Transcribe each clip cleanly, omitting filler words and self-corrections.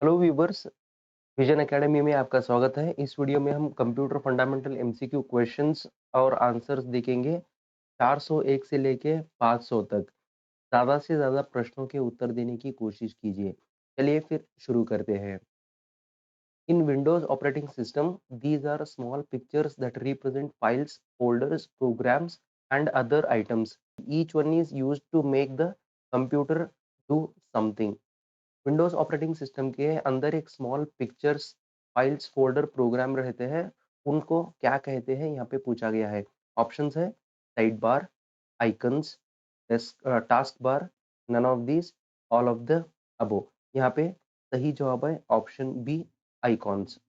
Hello viewers, vision academy में आपका स्वागत है। इस वीडियो में हम कंप्यूटर फंडामेंटल एमसीक्यू क्वेश्चंस और आंसर्स देखेंगे। 401 से लेके 500 तक। ज़्यादा से ज़्यादा प्रश्नों के उत्तर देने की कोशिश कीजिए। चलिए फिर शुरू करते हैं। In Windows operating system, these are small pictures that represent files, folders, programs, and other items. Each one is used to make the computer do something. Windows operating system के अंदर एक small pictures files folder program रहते हैं। उनको क्या कहते हैं यहाँ पे पूछा गया है। ऑप्शंस है side bar, icons, task bar, none of this, all of the above. यहाँ पे सही जवाब है option B, icons.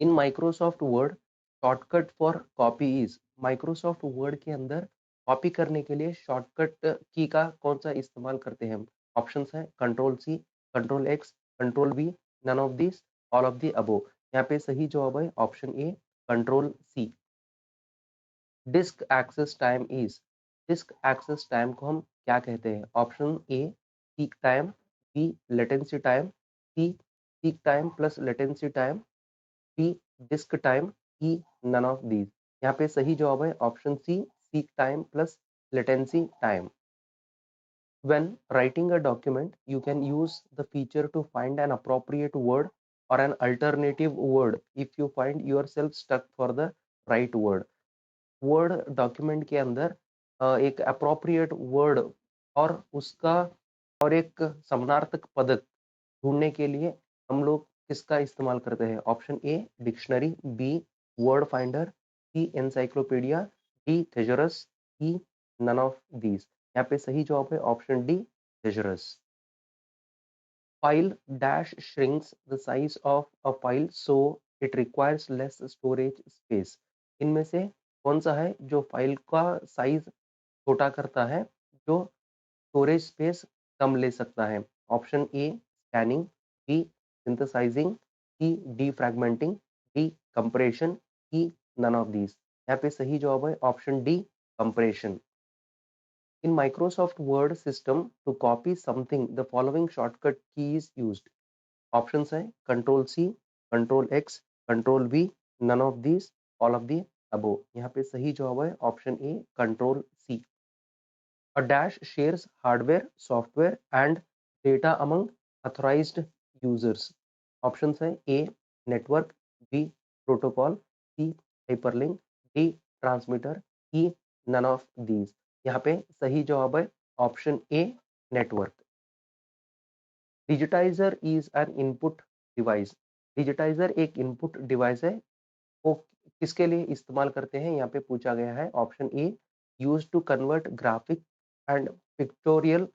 In Microsoft Word, shortcut for copy is. Microsoft Word के अंदर कॉपी करने के लिए शॉर्टकट की का कौन सा इस्तेमाल करते हैं हम। ऑप्शंस है control C, control X, control B, none of this, all of the above. यहाँ पे सही जवाब है option A, control C. Disk access time is. Disk access time को हम क्या कहते हैं। Option A peak time, B latency time, C peak time plus latency time, D disk time, E none of these. यहाँ पे सही जवाब है option C, seek time plus latency time. When writing a document, you can use the feature to find an appropriate word or an alternative word if you find yourself stuck for the right word. Word document के अंदर एक appropriate word और उसका और एक समानार्थक पदक ढूंढने के लिए हम लोग किसका इस्तेमाल करते हैं। Option A dictionary, B word finder, C encyclopedia, D thesaurus, E none of these. यहाँ पे सही जवाब है option D, thesaurus. File dash shrinks the size of a file so it requires less storage space. इनमें से कौन सा है जो फाइल का साइज छोटा करता है, जो स्टोरेज स्पेस कम ले सकता है। Option A scanning, B synthesising, C defragmenting, D compression, E none of these. यहाँ पे सही जवाब है option D, compression. In Microsoft Word system, to copy something, the following shortcut key is used. Options है Control C, Control X, Control V, none of these, all of the above। यहाँ पे सही जवाब है option A, Control C। A dash shares hardware, software and data among authorized users। Options है A network, B protocol, C hyperlink, D transmitter, E none of these। यहाँ पे सही जवाब है option A, network. Digitiser is an input device. Digitiser एक input device है। वो किसके लिए इस्तेमाल करते हैं यहाँ पे पूछा गया है। Option A use to convert graphic and pictorial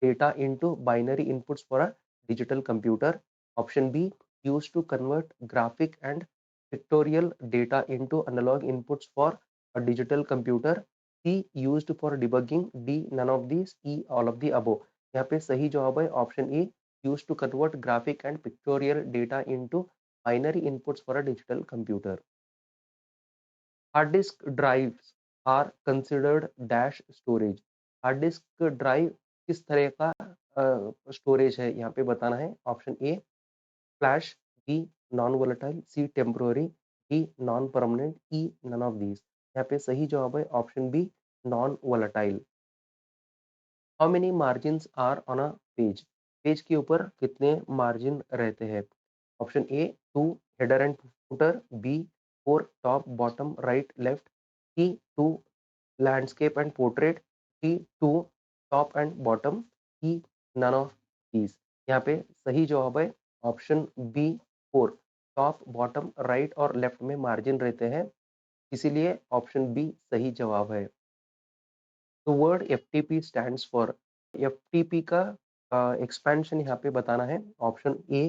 data into binary inputs for a digital computer. Option B use to convert graphic and pictorial data into analogue inputs for a digital computer. C used for debugging, D none of this, E all of the above. यहाँ पे सही जवाब है option A, use to convert graphic and pictorial data into binary inputs for a digital computer. Hard disk drives are considered dash storage. Hard disk drive किस तरह का storage है यहाँ पे बताना है। Option A flash, B non volatile, C temporary, D non permanent, E none of these. यहाँ पे सही जवाब है option B, non volatile. How many margin are on a page. Page के ऊपर कितने मार्जिन रहते हैं। Option A 2 header and footer, B 4 top bottom right left, C 2 landscape and portrait, D 2 top and bottom, E none of these. यहाँ पे सही जवाब है option B 4 top bottom right और लेफ्ट में मार्जिन रहते हैं, इसीलिए ऑप्शन बी सही जवाब है। तो word FTP stands for. FTP का एक्सपेंशन यहाँ पे बताना है। Option A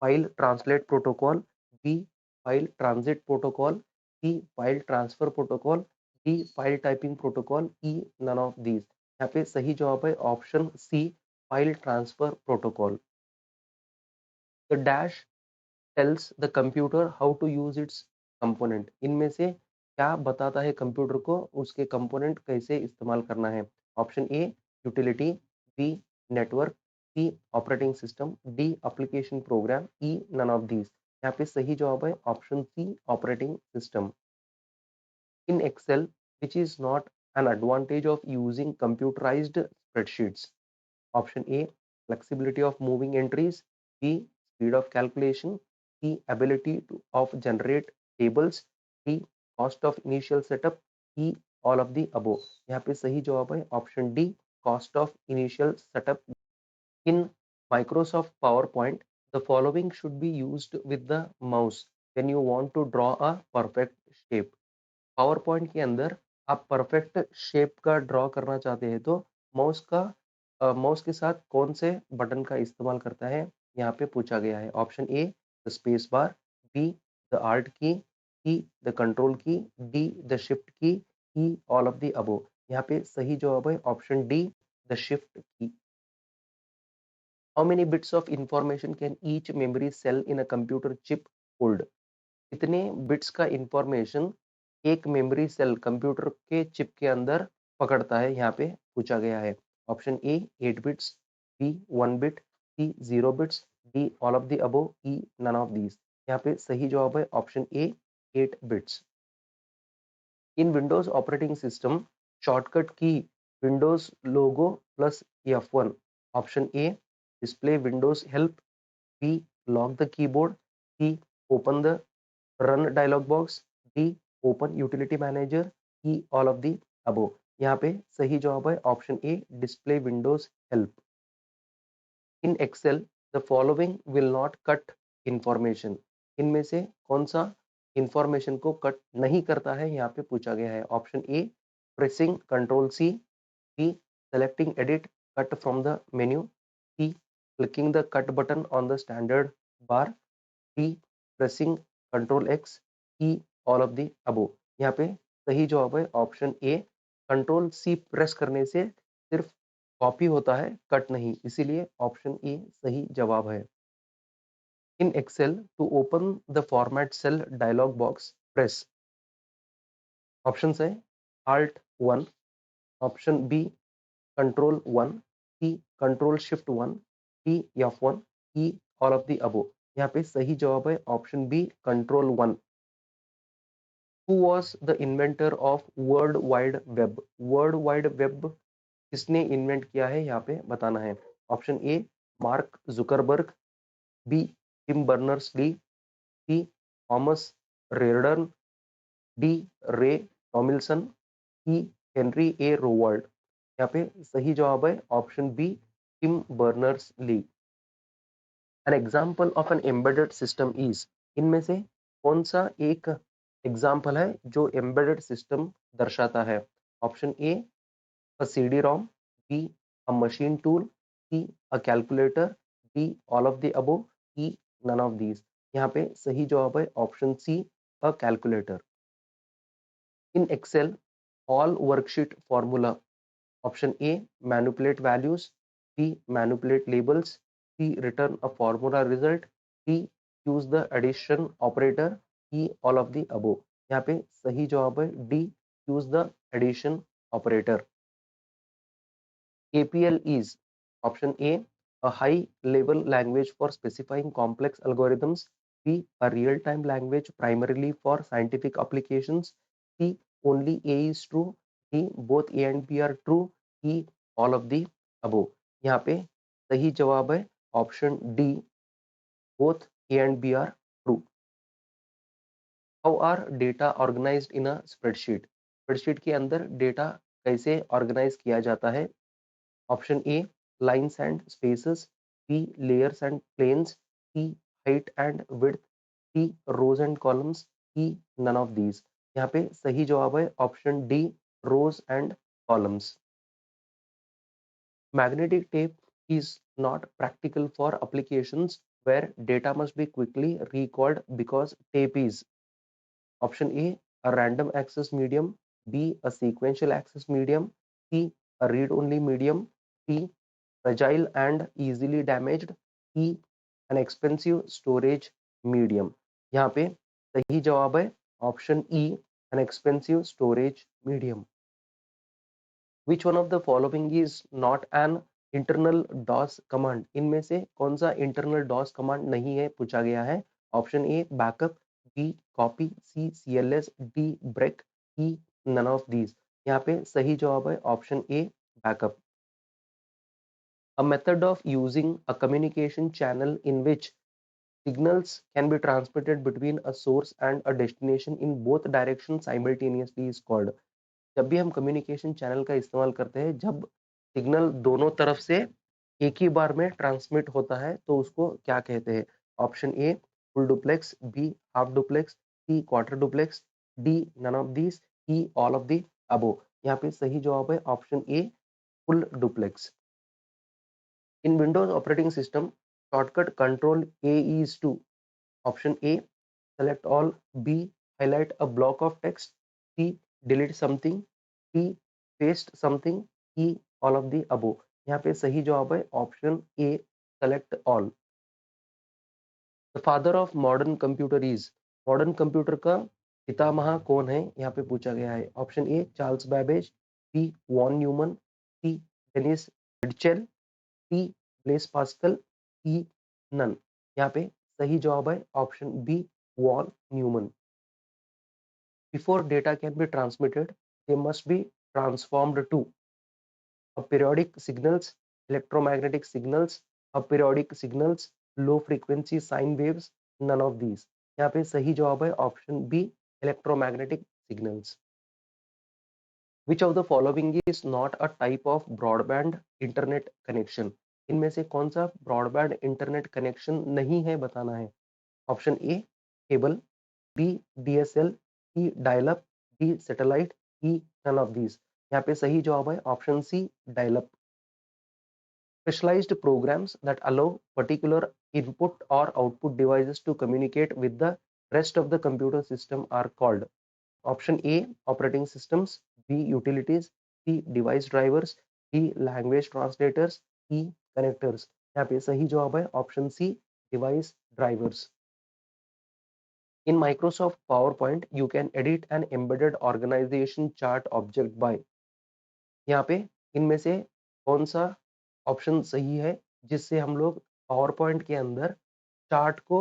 file translate protocol, B file transit protocol, C file transfer protocol, D file typing protocol, E none of these. यहाँ पे सही जवाब है option C, file transfer protocol. The dash tells the computer how to use its component. इनमें से क्या बताता है कंप्यूटर को उसके कंपोनेंट कैसे इस्तेमाल करना है। Option A utility, B network, C operating system, D application program, E none of these. यहाँ पे सही जवाब है option C operating system. In Excel which is not an advantage of using computerized spreadsheets? Option A, flexibility of moving entries, B, speed of calculation, C, ability of generate tables, D, cost of initial setup, E, all of the above। यहाँ पे सही जवाब है option D, cost of initial setup। In Microsoft PowerPoint, the following should be used with the mouse when you want to draw a perfect shape। Power point के अंदर आप perfect shape का draw करना चाहते हैं तो माउस के साथ कौन से बटन का इस्तेमाल करता है, यहाँ पे पूछा गया है। Option A the space bar, B the alt key, C the control key, D the shift key, E all of the above. यहाँ पे सही जवाब है option D the shift key. How many bits of information can each memory cell in a computer chip hold? कितने bits का information एक memory cell computer के chip के अंदर पकड़ता है, यहाँ पे पूछा गया है। Option A 8 bits, B 1 bit, C 0 bits, D all of the above, E none of these. यहाँ पे सही जवाब है option A 8 bits. In Windows operating system shortcut की Windows logo plus F1। Option A display Windows help, B lock the keyboard, C open the run dialog box, D open utility manager, E all of the above. यहाँ पे सही जवाब है option A display Windows help. In Excel the following will not cut information. इनमें से कौन सा information को कट नहीं करता है, यहाँ पे पूछा गया है। Option A pressing control C, B selecting edit cut from the menu, C clicking the cut button on the standard bar, D pressing control X, E all of the above. यहाँ पे सही जवाब है option A control C press करने से सिर्फ copy होता है, कट नहीं, इसीलिए ऑप्शन ए सही जवाब है। In Excel to open the format cell dialog box press. Option है Alt 1, option B control 1, C control shift 1, D F1, E all of the above. यहाँ पे सही जवाब है option B control 1। Who was the inventor of World Wide Web? World Wide Web किसने invent किया है, यहाँ पे बताना है। Option A Mark Zuckerberg, B Tim Berners Lee, C Thomas रेयरडन, D रे टॉमिल्सन, ई हेनरी ए रोवर्ल्ड। यहाँ पे सही जवाब है option B Tim Berners Lee. An example of an embedded system is, इनमें से कौन सा एक एग्जाम्पल है जो एम्बेडेड सिस्टम दर्शाता है। Option A a CD-ROM, B a machine tool, C a calculator, D all of the above, E none of these। यहाँ पे सही जवाब है option C a calculator। In Excel, all worksheet formula। Option A manipulate values, B manipulate labels, C return a formula result, D use the addition operator, E all of the above। यहाँ पे सही जवाब है D use the addition operator। APL is option A a high level language for specifying complex algorithms, B a real time language primarily for scientific applications, C only A is true, D both A and B are true, E all of the above। यहाँ पे सही जवाब है option D both A and B are true। How are data organized in a spreadsheet? Spreadsheet के अंदर data कैसे organise किया जाता है। Option A lines and spaces, B layers and planes, C height and width, C rows and columns, E none of these. यहाँ पे सही जवाब है option D rows and columns. Magnetic tape is not practical for applications where data must be quickly recalled because tape is option A a random access medium, B a sequential access medium, C a read-only medium, D fragile and easily damaged, E an expensive storage medium। यहाँ पे सही जवाब है option E an expensive storage medium। Which one of the following is not an internal DOS command, इनमें से कौन सा internal DOS command नहीं है पूछा गया है। Option A backup, B copy, C CLS, D break, E none of these. यहाँ पे सही जवाब है option A backup. A method of using a communication channel in which signals can be transmitted between a source and a destination in both directions simultaneously is called। जब भी हम communication channel का इस्तेमाल करते हैं, जब सिग्नल दोनों तरफ से एक ही बार में ट्रांसमिट होता है तो उसको क्या कहते हैं। Option A full duplex, B half duplex, C quarter duplex, D none of this, E all of the above. यहाँ पे सही जवाब है option A full duplex. In Windows operating system, shortcut Control A is to option A select all, B highlight a block of text, C delete something, D paste something, E all of the above। यहाँ पे सही जवाब है option A select all। The father of modern computer is, modern computer का पितामह कौन है यहाँ पे पूछा गया है। Option A Charles Babbage, B von Neumann, C Dennis Ritchie, D Blaise Pascal, E none. यहाँ पे सही जवाब है option B von Neumann. Before data can be transmitted they must be transformed to periodic signals, electromagnetic signals, aperiodic signals, low frequency sine waves, none of these। यहाँ पे सही जवाब है option B electromagnetic signals. Which of the following is not a type of broadband internet connection? इनमें से कौन सा broadband internet connection नहीं है बताना है। Option A cable, B DSL, C dial up, D satellite, E none of these. यहाँ पे सही जवाब है option C dial up. Specialized programs that allow particular input or output devices to communicate with the rest of the computer system are called। Option A operating systems, B utilities, C device drivers, D language translators, E connectors। यहाँ पे सही जवाब है option C device drivers। In Microsoft PowerPoint, you can edit an embedded organization chart object by। यहाँ पे इनमें से कौन सा ऑप्शन सही है जिससे हम लोग पावर पॉइंट के अंदर चार्ट को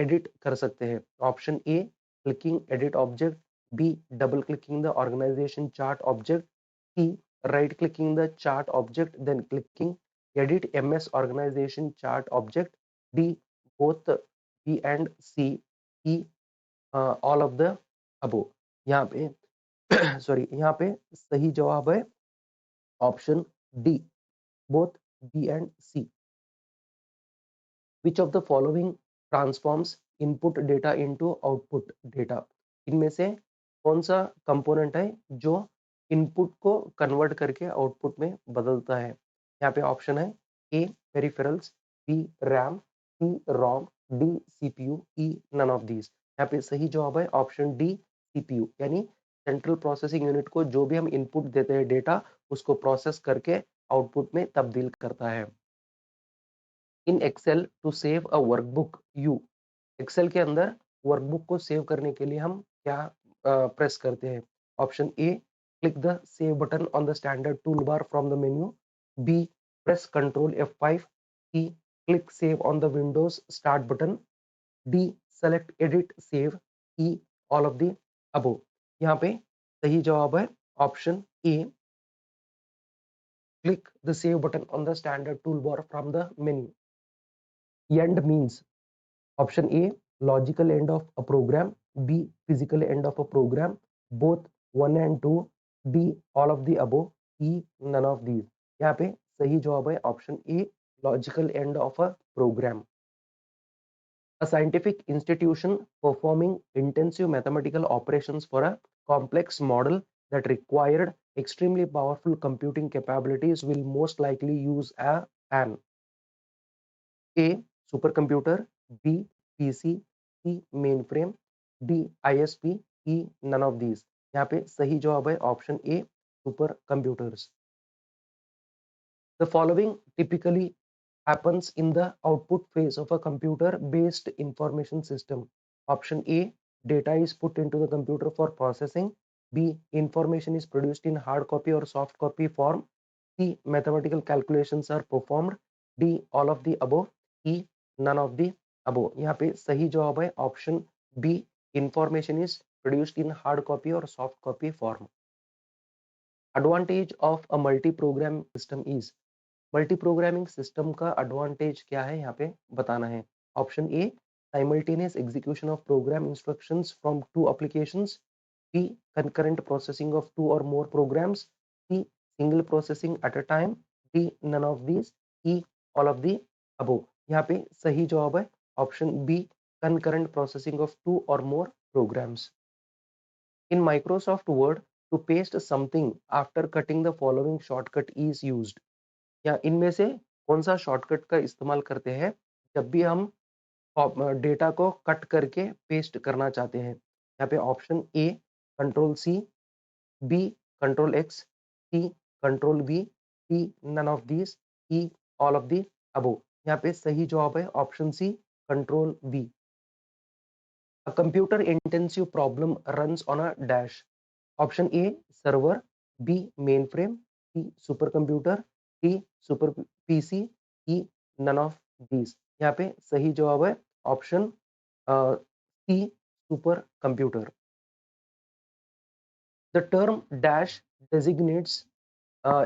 एडिट कर सकते हैं। Option A clicking edit object, B double clicking the organisation chart object, C right clicking the chart object then clicking edit MS organisation chart object, D both B and C, E all of the above. यहाँ पे sorry यहाँ पे सही जवाब है option D both B and C। Which of the following transforms input data into output data? इनमें से कौन सा कंपोनेंट है जो इनपुट को कन्वर्ट करके आउटपुट में बदलता है। यहाँ पे ऑप्शन है A peripherals, B RAM, C ROM, D CPU, E none of these. यहाँ पे सही जवाब है ऑप्शन डी सीपीयू, यानी सेंट्रल प्रोसेसिंग यूनिट को जो भी हम इनपुट देते हैं डेटा उसको प्रोसेस करके आउटपुट में तब्दील करता है। In Excel to save a workbook you, Excel के अंदर वर्कबुक को सेव करने के लिए हम क्या प्रेस करते हैं। Option A click the save button on the standard tool bar from the menu, B press control F5, C click save on the Windows start button, D select edit save, E all of the above. यहाँ पे सही जवाब है option A click the save button on the standard tool bar from the menu. end means option A logical end of a program, B physical end of a program, both 1 and 2, D all of the above, E none of these। यहाँ पे सही जवाब है option A logical end of a program. A scientific institution performing intensive mathematical operations for a complex model that required extremely powerful computing capabilities will most likely use an A supercomputer, B PC, C mainframe, D ISP, E none of these। यहाँ पे सही जवाब है option A super computers. The following typically happens in the output phase of a computer based information system। Option A data is put into the computer for processing, B information is produced in hard copy or soft copy form, C, mathematical calculations are performed. D, all of the above. E, none of the above. यहाँ पे सही जवाब है option B, information is produced in hard copy और soft copy form. Advantage of a multi program system is, multi programming system का advantage क्या है यहाँ पे बताना है. Option A, simultaneous execution of program instructions from two applications. B, concurrent processing of two or more programs. C, single processing at a time. D, none of these. E, all of the above. यहाँ पे सही जवाब है option B, concurrent processing of two or more programs. In Microsoft Word, to paste something after cutting the following shortcut is used. या इनमें से कौन सा शॉर्टकट का इस्तेमाल करते हैं जब भी हम डेटा को कट करके पेस्ट करना चाहते हैं. यहाँ पे option A, control C. B, control X. C, control V. D, none of this. E, all of the above. यहाँ पे सही जवाब है option C, control V. A computer intensive problem runs on a dash. Option A, server. B, mainframe. C, supercomputer. D, super PC. E, none of these. यहाँ पे सही जवाब है option C, super computer. The term dash designates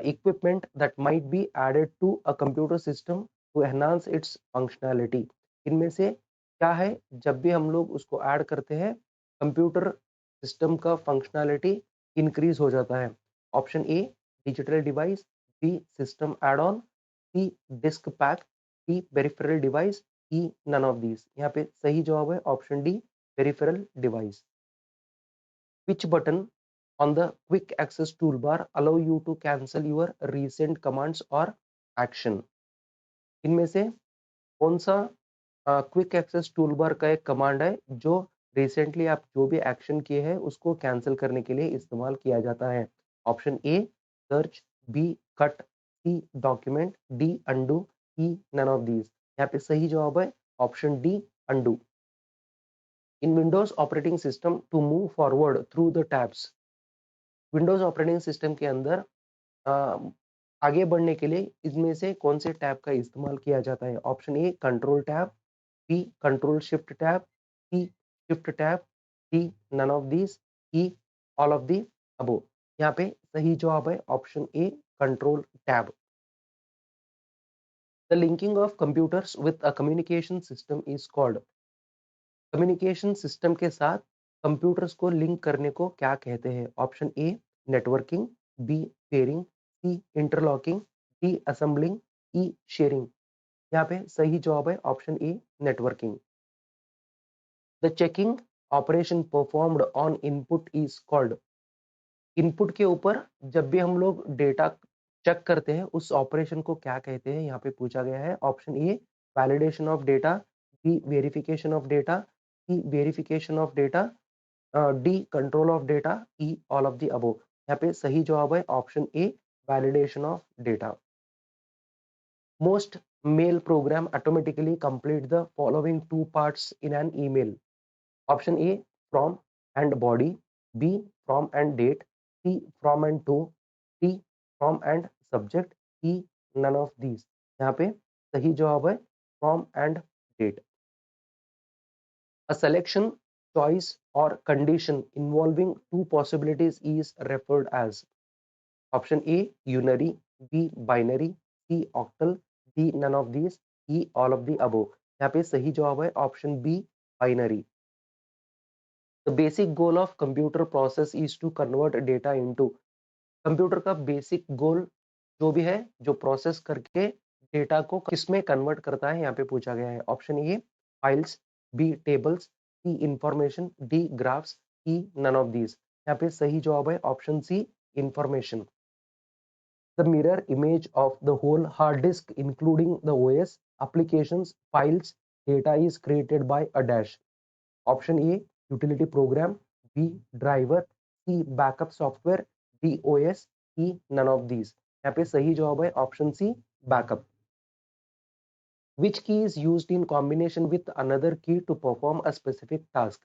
equipment that might be added to a computer system to enhance its functionality. इनमें से क्या है जब भी हम लोग उसको ऐड करते हैं कंप्यूटर सिस्टम का फंक्शनैलिटी इंक्रीज हो जाता है. Option A, digital device. B, system add on. C, disk pack. D, peripheral device. E, none of these. यहाँ पे सही जवाब है option D, peripheral device. Which button on the quick access toolbar allow you to cancel your recent commands or action? इनमें से कौन सा quick access toolbar का एक कमांड है जो रिसेंटली आप जो भी एक्शन किए हैं उसको कैंसिल करने के लिए इस्तेमाल किया जाता है. Option A, search. B, cut. C, document. D, undo. E, none of these. यहाँ पे सही जवाब है option D, undo. In Windows operating system, to move forward through the tabs, Windows operating system के अंदर आगे बढ़ने के लिए इसमें से कौन से टैब का इस्तेमाल किया जाता है. Option A, control tab. B, control shift tab. C, shift tab. D, none of this. E, all of the above. यहाँ पे सही जवाब है option A, control tab. The linking of computers with a communication system is called. Communication system के साथ computers को link करने को क्या कहते हैं. Option A, networking. B, pairing. C, interlocking. D, assembling. E, sharing. यहाँ पे सही जवाब है option A, networking. The checking operation performed on input is called. Input के ऊपर जब भी हम लोग डेटा चेक करते हैं उस ऑपरेशन को क्या कहते हैं यहाँ पे पूछा गया है. Option A, validation of data. B, verification of data. C, verification of data. D, control of data. E, all of the above. यहाँ पे सही जवाब है option A, validation of data. Most mail program automatically complete the following two parts in an email. Option A, from and body. B, from and date. C, from and to. D, from and subject. E, none of these. यहाँ पे सही जवाब है from and date. A selection, choice, or condition involving two possibilities is referred as. Option A, unary. B, binary. C, octal. D, none of these. E, all of the above. यहाँ पे सही जवाब है option B, binary. The basic goal of computer process is to convert data into. Computer का basic goal जो भी है जो प्रोसेस करके डेटा को किसमें कन्वर्ट करता है यहाँ पे पूछा गया है. Option A, files. B, tables. C, information. D, graphs. E, none of these. यहाँ पे सही जवाब है option C, information. The mirror image of the whole hard disk including the OS, applications, files, data is created by a dash. Option A, utility program. B, driver. C, backup software. D, OS. E, none of these. यहाँ पे सही जवाब है option C, backup. Which key is used in combination with another key to perform a specific task?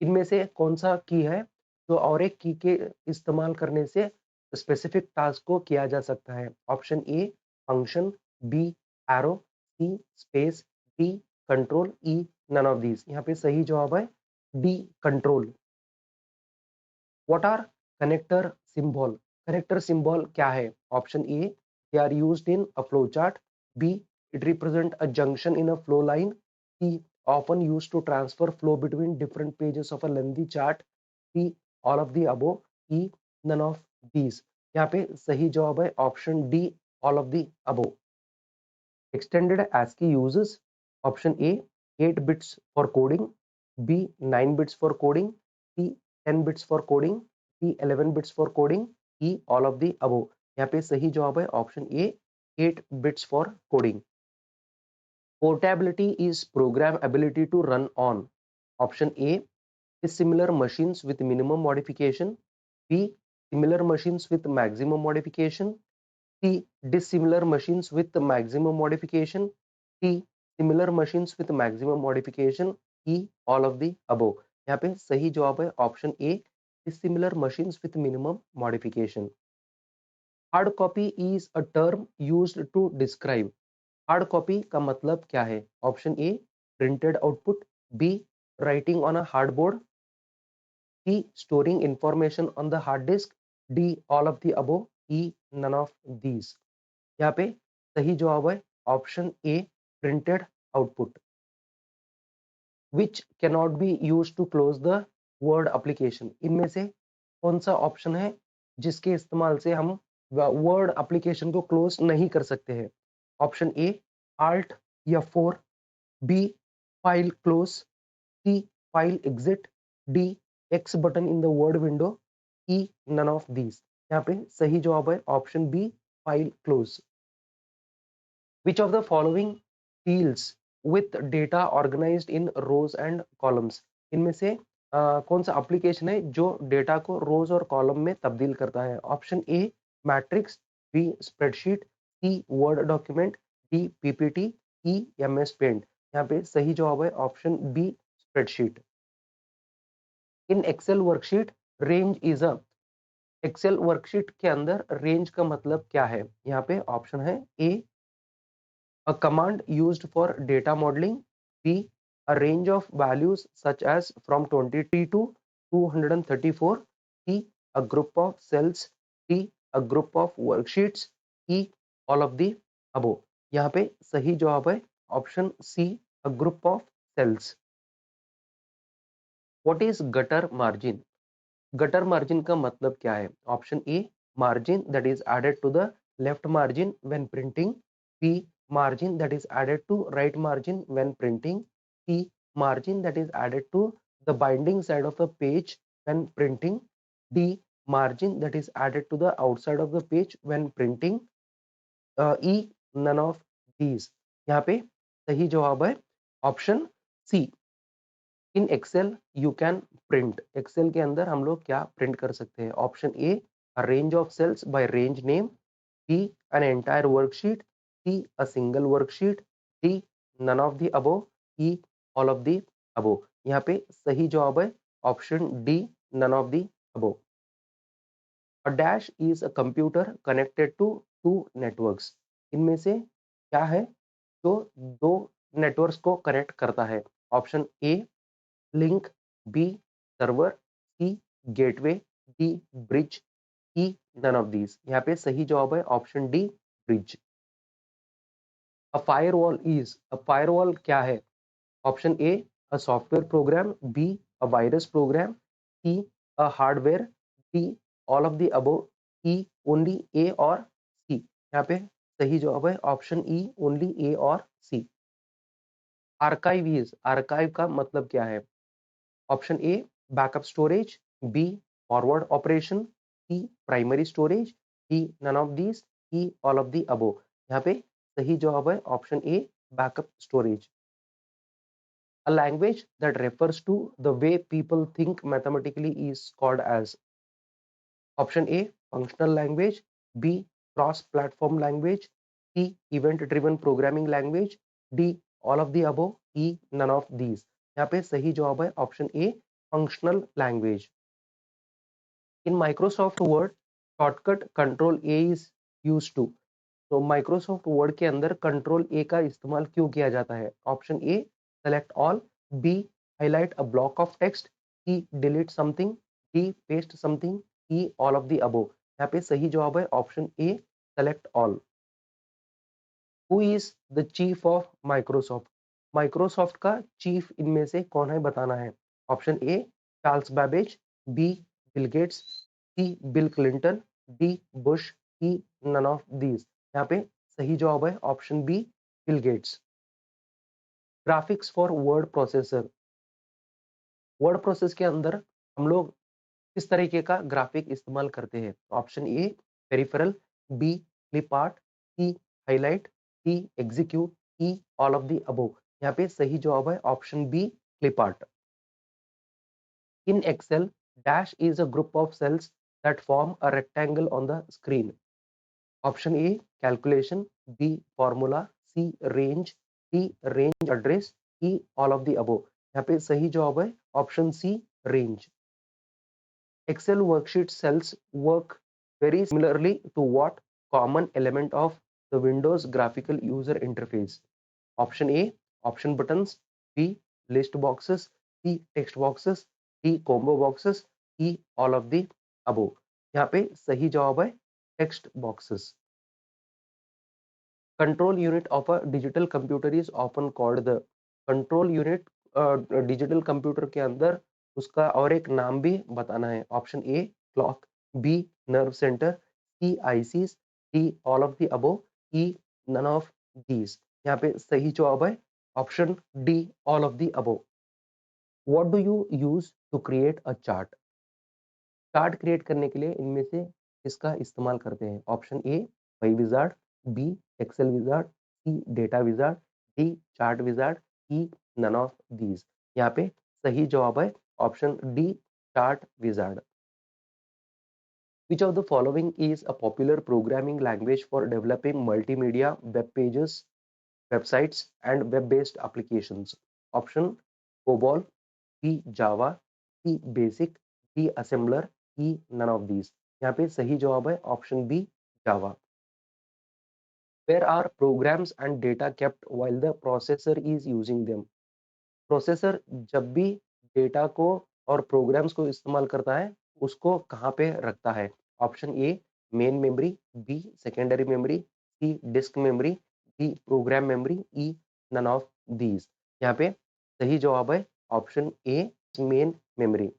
इनमें से कौन सा की है जो और एक की के इस्तेमाल करने से स्पेसिफिक टास्क को किया जा सकता है? Option A function, B arrow, C space, D control, E none of these. यहाँ पे सही जवाब है D control. What are connector symbol? Connector symbol क्या है? Option A they are used in a flow chart, B it represent a junction in a flow line, C often used to transfer flow between different pages of a lengthy chart, D all of the above, E none of these। यहाँ पे सही जवाब है option D all of the above। Extended ASCII uses option A 8 bits for coding, B 9 bits for coding, C 10 bits for coding, D 11 bits for coding, E all of the above। यहाँ पे सही जवाब है option A 8 bits for coding। Portability is program ability to run on option A dissimilar machines with minimum modification, B similar machines with maximum modification, C dissimilar machines with maximum modification, D similar machines with maximum modification, E all of the above। यहाँ पे सही जवाब है option A dissimilar machines with minimum modification। Hard copy is a term used to describe. Hard copy का मतलब क्या है? Option A printed output, B writing on a hard board, C storing information on the hard disk, D all of the above, E none of these. यहाँ पे सही जवाब है option A printed output. Which cannot be use to close the Word application? इनमें से कौन सा option है जिसके इस्तेमाल से हम वर्ड एप्लीकेशन को क्लोज नहीं कर सकते हैं? ऑप्शन ए आल्ट या four, B file close, C file exit, D X button in the Word window, E none of these. यहाँ पे सही जवाब है option B file close. Which of the following deals with data organized in rows and columns? इनमें से कौन सा application है जो डेटा को रोज और कॉलम में तब्दील करता है? Option A matrix, B spreadsheet, C Word document, D PPT, E MS Paint. यहाँ पे सही जवाब है option B spreadsheet. In Excel worksheet range is a. Excel worksheet के अंदर रेंज का मतलब क्या है? यहाँ पे ऑप्शन है ए a command used for data modeling, B a range of values such as from 23 to 234, C a group of cells, D a group of worksheets, E all of the above। यहाँ पे सही जवाब है option C a group of cells। What is gutter margin? Gutter margin का मतलब क्या है? Option A margin that is added to the left margin when printing, B margin that is added to right margin when printing, C margin that is added to the binding side of the page when printing, D margin that is added to the outside of the page when printing, E none of these. यहाँ पे सही जवाब है option C. In Excel you can print. Excel के अंदर हम लोग क्या प्रिंट कर सकते हैं? Option A range of cells by range name, B an entire worksheet, C a single worksheet, D none of the above, E all of the above. यहाँ पे सही जवाब है option D none of the above. A dash is a computer connected to to networks. इनमें से क्या है जो दो नेटवर्क्स को कनेक्ट करता है? Option A link, B server, C gateway, D bridge, E none of these. यहाँ पे सही जवाब है option D bridge. A firewall is, a firewall क्या है? Option A a software program, B a virus program, C a hardware, D all of the above, E only A और C. यहाँ पे सही जवाब है ऑप्शन ई ओनली ए और सी। Archive is, archive का मतलब क्या है? Option A backup storage, B forward operation, C primary storage, D none of this, E all of the above. यहाँ पे सही जवाब है option A backup storage. A language that refers to the way people think mathematically is called as. Option A functional language, B cross platform language, C event driven programming language, D all of the above, E none of these. यहाँ पे सही जवाब है option A functional language. In Microsoft Word, shortcut control A is use to. तो Microsoft Word के अंदर control ए का इस्तेमाल क्यों किया जाता है? Option A select all, B highlight a block of text, C delete something, D paste something, E all of the above. यहाँ पे सही जवाब है option A select all. Who is the chief of Microsoft? Microsoft का chief इनमें से कौन है बताना है। Option A Charles Babbage, B Bill Gates, C Bill Clinton, D Bush, E none of these. यहाँ पे सही जवाब है option B Bill Gates. Graphics for word processor. Word process के अंदर हम लोग किस तरीके का ग्राफिक इस्तेमाल करते हैं? Option A peripheral, B clip art, C highlight, D execute, E all of the above. यहाँ पे सही जवाब है option B clip art. In Excel dash is a group of cells that form a rectangle on the screen. Option A calculation, B formula, C range, D range address, E all of the above। यहाँ पे सही जवाब है option C range। Excel worksheet cells work very similarly to what common element of the Windows graphical user interface? Option A option buttons, B list boxes, C text boxes, D combo boxes, E all of the above। यहाँ पे सही जवाब है text boxes। Control unit of a digital computer is often called the control unit। Digital computer के अंदर उसका और एक नाम भी बताना है। Option A clock, B nerve centre, C ICs, D all of the above, E none of these. यहाँ पे सही जवाब है option D all of the above. What do you use to create a chart? Chart create करने के लिए इनमें से किसका इस्तेमाल करते हैं? Option A Y wizard, B Excel wizard, C data wizard, D chart wizard, E none of these. यहाँ पे सही जवाब है option D chart wizard. Which of the following is a popular programming language for developing multimedia web pages, websites and web-based applications? Option COBOL, B Java, C Basic, D Assembler, E none of these। यहाँ पे सही जवाब है option B Java. Where are programs and data kept while the processor is using them? Processor जब भी data को और programmes को इस्तेमाल करता है उसको कहाँ पे रखता है? Option A main memory, B secondary memory, C disk memory, D program memory, E none of these. यहाँ पे सही जवाब है option A main memory.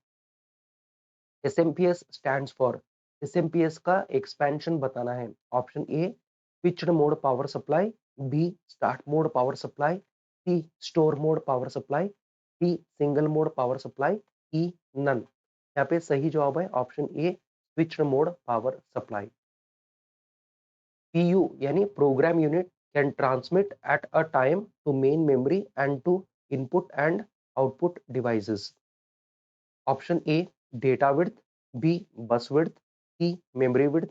SMPS stands for. SMPS का एक्सपेंशन बताना है। Option A switched mode power supply, B start mode power supply, C store mode power supply, D single mode power supply, E none. यहाँ पे सही जवाब है option A switched mode power supply. PU यानी program unit can transmit at a time to main memory and to input and output devices. Option A data width, B bus width, C memory width,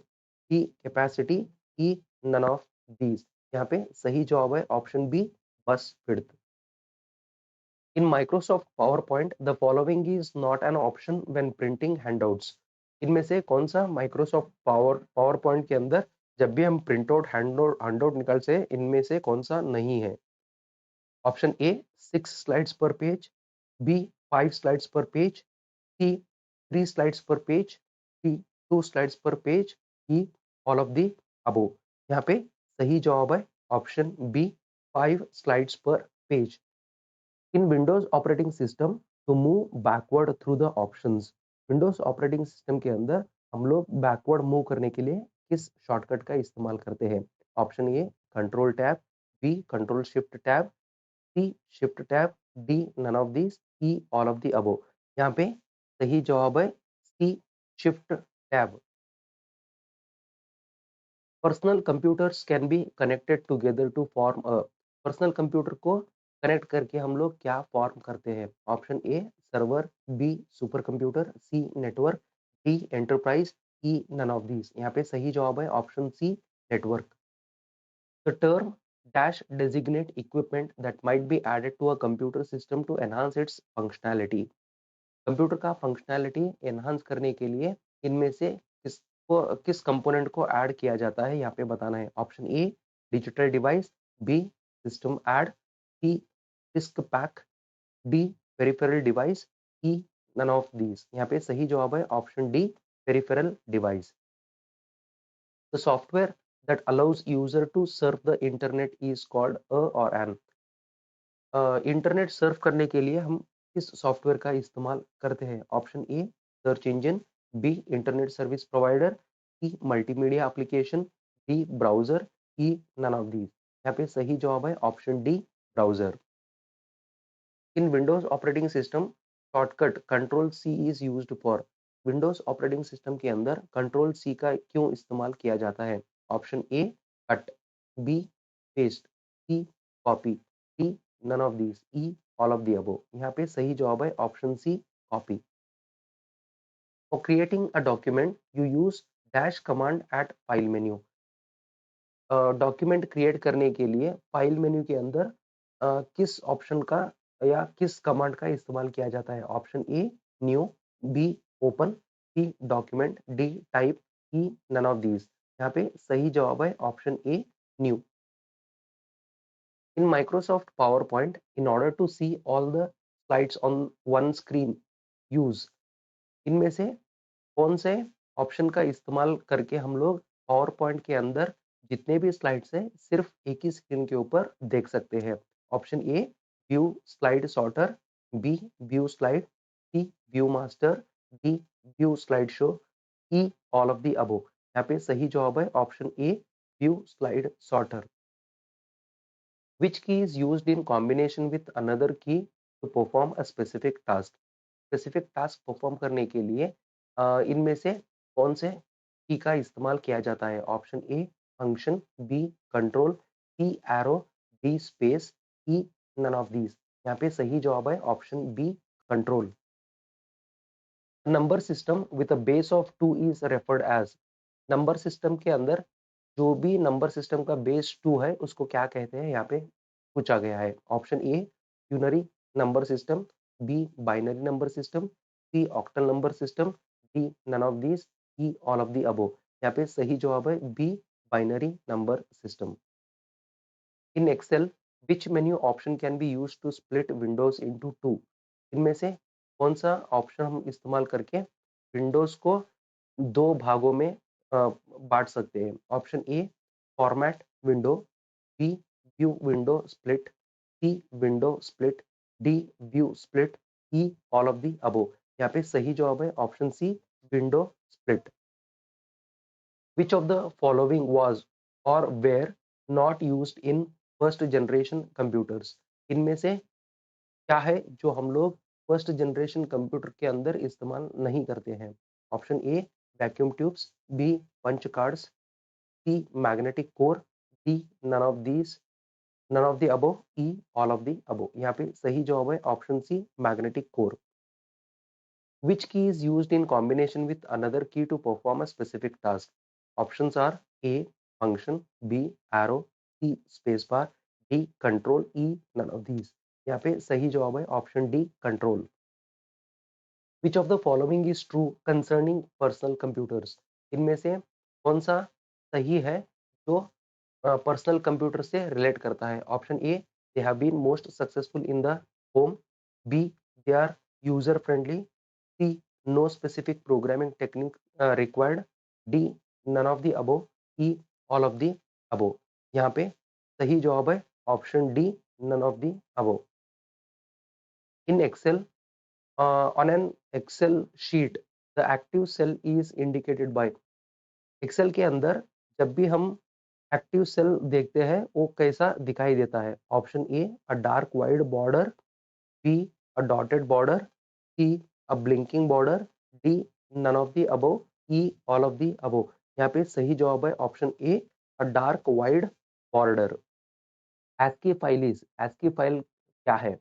D capacity, E none of these. यहाँ पे सही जवाब है option B bus width. In Microsoft PowerPoint the following is not an option when printing handouts. इनमें से कौन सा Microsoft power point के अंदर जब भी हम प्रिंट आउट हैंडआउट निकाल से इनमें से कौन सा नहीं है? Option A 6 slides per page, B 5 slides per page, C 3 slides per page, D 2 slides per page, E all of the above. यहाँ पे सही जवाब है option B 5 slides per page. In Windows operating system to move backward through the options. Windows operating system के अंदर हम लोग backward move करने के लिए किस शॉर्टकट का इस्तेमाल करते हैं? Option A control tab, B control shift tab, C shift tab, D none of this, E all of the above. यहाँ पे सही जवाब है C shift tab. Personal computers can be connected together to form a. Personal computer को connect करके हम लोग क्या फॉर्म करते हैं? Option A server, B super computer, C network, D enterprise, E none of these. यहाँ पे सही जवाब है option C network. The term dash designate equipment that might be added to a computer system to enhance its functionality। Computer का functionality enhance करने के लिए इनमें से किस को किस कंपोनेंट को ऐड किया जाता है यहाँ पे बताना है। Option A digital device, B system add, C disk pack, D peripheral device, E none of these. यहाँ पे सही जवाब है option D peripheral device. The software that allows user to surf the internet is called a or an। Internet Surf करने के लिए हम किस सॉफ्टवेयर का इस्तेमाल करते हैं। Option A search engine, B internet service provider, C multimedia application, D browser, E none of these. यहाँ पे सही जवाब है option D browser. In Windows operating system shortcut control C is used for. Windows operating system के अंदर control C का क्यों इस्तेमाल किया जाता है। Option A cut, B paste, C copy, D none of these, E all of the above. यहाँ पे सही जवाब है option C copy. For creating a document you use dash command at file menu. Document create करने के लिए file menu के अंदर किस ऑप्शन का या किस कमांड का इस्तेमाल किया जाता है। Option A new, B open, C document, D type, E none of these. यहाँ पे सही जवाब है option A new. In Microsoft PowerPoint in order to see all the slides on one screen use. इनमें से कौन से option का इस्तेमाल करके हम लोग पावर पॉइंट के अंदर जितने भी स्लाइड्स हैं सिर्फ एक ही स्क्रीन के ऊपर देख सकते हैं। Option A view slide sorter, B view slide, C view master, D view slide show, E all of the above. यहाँ पे सही जवाब है option A view slide sorter. Which key is used in combination with another key to perform a specific task? Specific task perform करने के लिए इनमें से कौन से की का इस्तेमाल किया जाता है। Option A function, B control, C arrow, D space, E none of these. यहाँ पे सही जवाब है option B control. Number system with a base of 2 is referred as. Number system के अंदर जो भी नंबर सिस्टम का बेस 2 है उसको क्या कहते हैं यहाँ पे पूछा गया है। Option A unary number system, B binary number system, C octal number system, D none of these, E all of the above. यहाँ पे सही जवाब है B binary number system. In Excel which menu option can be use to split windows into two. इनमें से कौन सा option हम इस्तेमाल करके विंडोज को दो भागों में बांट सकते हैं। Option A format window, B view window split, C window split, D view split, E all of the above. यहाँ पे सही जवाब है option C window split. Which of the following was or were not used in first generation computers? इनमें से क्या है जो हम लोग फर्स्ट जनरेशन कंप्यूटर के अंदर इस्तेमाल नहीं करते हैं। Option A vacuum tubes, B punch cards, C magnetic core, D none of these none of the above, E all of the above. यहाँ पे सही जवाब है option C magnetic core. Which key is used in combination with another key to perform a specific task? Options are A function, B arrow, C spacebar, D control, E none of these। यहाँ पे सही जवाब है option D control. Which of the following is true concerning personal computers? इनमें से कौन सा सही है जो पर्सनल कंप्यूटर से रिलेट करता है। Option A they have been most successful in the home, B they are user friendly, C no specific programming technique required, D none of the above, E all of the above. यहाँ पे सही जवाब है option D none of the above. In Excel on an Excel sheet, the active cell is indicated by। Excel के अंदर जब भी हम एक्टिव सेल देखते हैं वो कैसा दिखाई देता है। Option A a dark wide border, B a dotted border, C a blinking border, D none of the above, E all of the above. यहाँ पे सही जवाब है option A a dark wide border. ASCII file क्या है।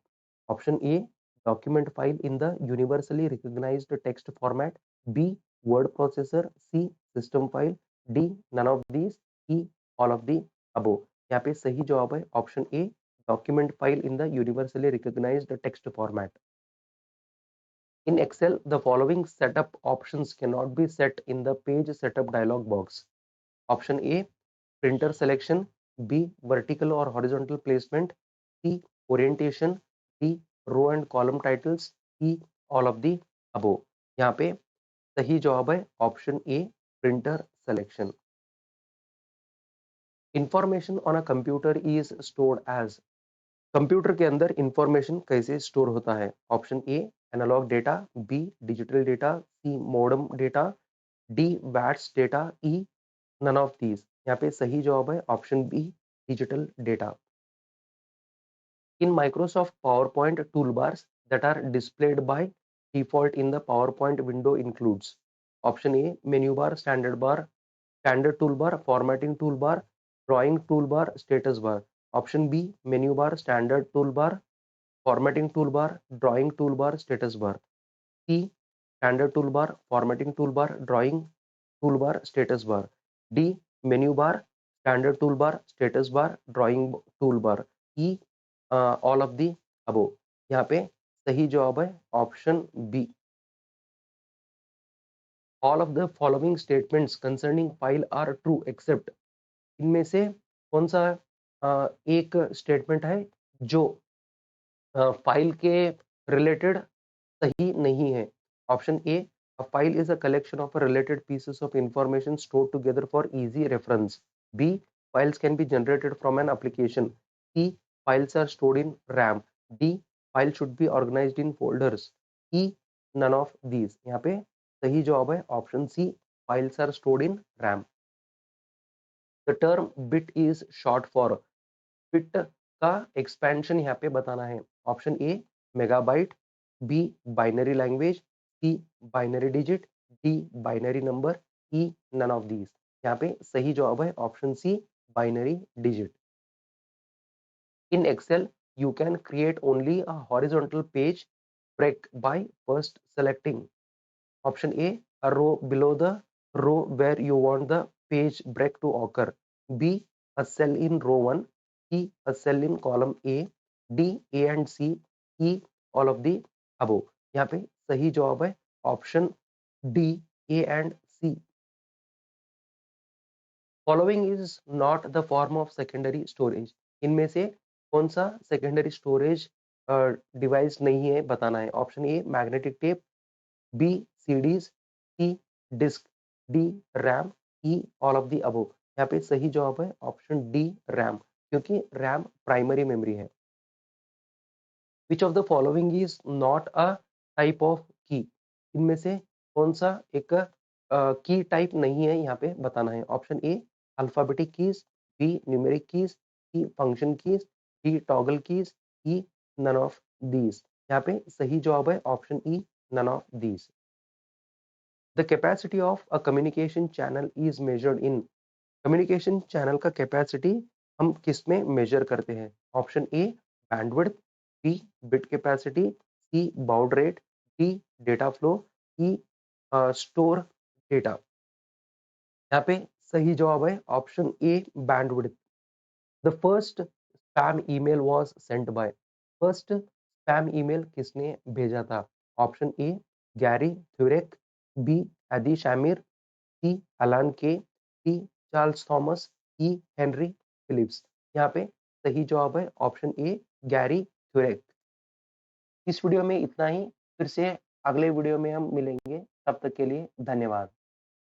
Option A document file in the universally recognised text format, B word processor, C system file, D none of these, E all of the above. यहाँ पे सही जवाब है option A document file in the universally recognised text format. In Excel, the following setup options cannot be set in the page setup dialog box. Option A, printer selection. B, vertical or horizontal placement. C, orientation. D, row and column titles. E, all of the above. यहाँ पे सही जवाब है option A, printer selection. Information on a computer is stored as. Computer के अंदर information कैसे store होता है? Option A, analogue data. B, digital data. C, modem data. D, watts data. E, none of these. यहाँ पे सही जवाब है option B, digital data. In Microsoft PowerPoint, toolbars that are displayed by default in the PowerPoint window includes option A, menu bar, standard toolbar, formatting toolbar, drawing toolbar, status bar. Option B, menu bar, standard toolbar, formatting toolbar, drawing toolbar, status bar. C, standard toolbar, formatting toolbar, drawing toolbar, status bar. D, menu bar, standard toolbar, status bar, drawing toolbar. E, all of the above. यहाँ पे सही जवाब है option B. All of the following statements concerning file are true except. इनमें से कौन सा एक स्टेटमेंट है जो फाइल के रिलेटेड सही नहीं है? Option A, a file is a collection of related pieces of information stored together for easy reference. B, files can be generated from an application. C, files are stored in RAM. D, files should be organized in folders. E, none of these. यहाँ पे सही जवाब है option C, files are stored in RAM. The term bit is short for. Bit का expansion यहाँ पे बताना है. Option A, megabyte. B, binary language. C, binary digit. D, binary number. E, none of these. यहाँ पे सही जवाब है option C, binary digit. In Excel you can create only a horizontal page break by first selecting option A, a row below the row where you want the page break to occur. B, a cell in row 1. C, a cell in column A. D, A and C. E, all of the above. यहाँ पे सही जवाब है option D, A and C. Following is not the form of secondary storage. इनमें से कौन सा secondary storage device नहीं है बताना है. Option A, magnetic tape. B, CDs. C, disk. D, RAM. E, all of the above. यहाँ पे सही जवाब है ऑप्शन डी, रैम, क्योंकि रैम प्राइमरी मेमोरी है. Which of the following is not a type of key. इनमें से कौन सा एक की टाइप नहीं है यहाँ पे बताना है. Option A, alphabetic keys. B, numeric keys. C, function keys. D, toggle keys. E, none of these. यहाँ पे सही जवाब है option E, none of these. The capacity of a communication channel is measured in. Communication channel का capacity हम किस में measure करते हैं? Option A, bandwidth. B, bit capacity. C, baud rate. D, data flow. E, store data. यहाँ पे सही जवाब है option A, bandwidth. The first spam email was sent by. First spam email किसने भेजा था? Option A, Gary Thuerk. B, Adi Shamir. C, Alan Kay. C, Charles Thomas. E, Henry Phillips. यहाँ पे सही जवाब है ऑप्शन ए, गैरी थ्यूरेक. इस video में इतना ही. फिर से अगले वीडियो में हम मिलेंगे. तब तक के लिए धन्यवाद.